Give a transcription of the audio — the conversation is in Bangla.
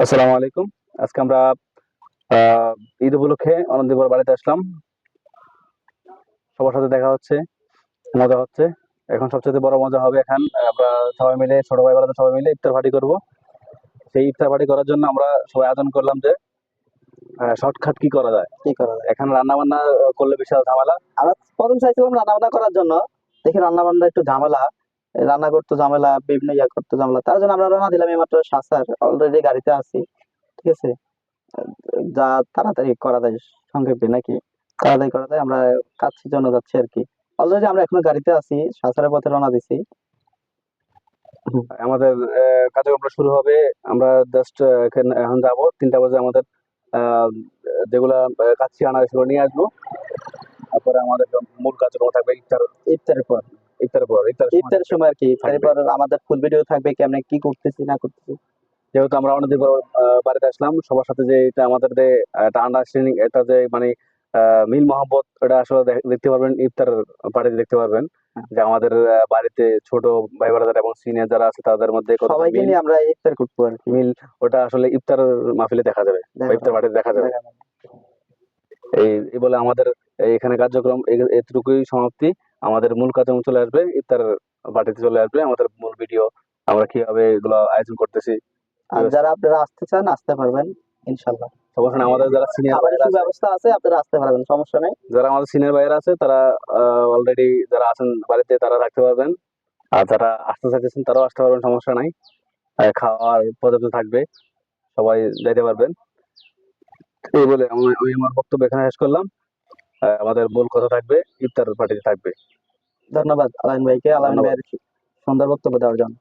আসসালামু আলাইকুম। আজকে আমরা ঈদ উপলক্ষে অনন্তপুর বাড়িতে আসলাম। সবার সাথে দেখা হচ্ছে, মজা হচ্ছে। এখন সবচেয়ে বড় মজা হবে এখন আমরা সবাই মিলে, ছোট ভাই ব্রাদার সবাই মিলে ইফতার পার্টি করব। সেই ইফতার পার্টি করার জন্য আমরা সবাই আয়োজন করলাম যে শর্টকাট কি করা যায়। কি করা যায়? এখন রান্না বান্না করলে বিশাল ঝামেলা। আমরা প্রথম চাইছিলাম রান্না বান্না করার জন্য, দেখি রান্না বান্না একটু ঝামেলা, রান্না করতে ঝামেলা, বিভিন্ন ইয়া করতে ঝামেলা। তার জন্য আমরা রওনা দিলাম এইমাত্র সাসার, অলরেডি গাড়িতে আছি। ঠিক আছে, যা তাড়াতাড়ি করা যায় সংক্ষেপে নাকি তাড়াতাড়ি করা যায়, আমরা কাছের জন্য যাচ্ছি আর কি। অলরেডি আমরা এখনো গাড়িতে আছি, সাসারের পথে রওনা দিছি। আমাদের কার্যক্রমটা শুরু হবে। আমরা জাস্ট এখন যাবো 3টা বাজে আমাদের আহ, যেগুলা কাচ্চি আনা সেগুলো নিয়ে আসবো। তারপরে আমাদের মূল কার্যক্রম থাকবে ইফতার। ইফতারের পর, ইফতারের পর ইফতারের সময় আর কি, ইফতারের পর আমাদের ফুল ভিডিও থাকবে কেমনে কি করতেছি না করতেছি। যেহেতু আমরা অনেকদিন পর বাড়িতে আসলাম, সবার সাথে যে এটা আমাদের যে একটা আন্ডারস্ট্যান্ডিং, এটা যে মানে মিল মহব্বত, এটা আসলে দেখতে পারবেন ইফতার পার্টিতে দেখতে পারবেন যে আমাদের বাড়িতে ছোট ভাই ব্রাদার এবং সিনিয়র যারা আছে তাদের মধ্যে কতটা সবাইকে মিল। নিয়ে আমরা ইফতার করবো আর কি। মিল ওটা আসলে ইফতার মাহফিলে দেখা যাবে বা ইফতার পার্টিতে দেখা যাবে। এই বলে আমাদের এখানে কার্যক্রম এতটুকুই সমাপ্তি। আমাদের মূল কার্যক্রম চলে আসবে, ইফতার পার্টিতে চলে আসবে আমাদের মূল ভিডিও। আমরা কিভাবে এগুলো আয়োজন করতেছি। আর যারা আপনারা আসতে চান আসতে পারবেন ইনশাল্লাহ। সমস্যা নেই। আমাদের যারা সিনিয়র খাবারের ভাইয়েরা আছে, সুব্যবস্থা আছে, আপনারা আসতে পারবেন, সমস্যা নেই। যারা আমাদের সিনিয়র ভাইয়েরা আছে তারা অলরেডি যারা আছেন বাড়িতে তারা থাকতে পারবেন। আর যারা আসতে চাইতেছেন তারাও আসতে পারবেন, সমস্যা নাই। খাওয়ার পর্যাপ্ত থাকবে, সবাই যাইতে পারবেন। এই বলে আমি আমার বক্তব্য এখানে শেষ করলাম। আমাদের মূল কথা থাকবে ইফতার পার্টিতে থাকবে। ধন্যবাদ আলামিন ভাইকে, আলামিন ধন্যবাদ। ভাইয়ের সুন্দর বক্তব্য দেওয়ার জন্য।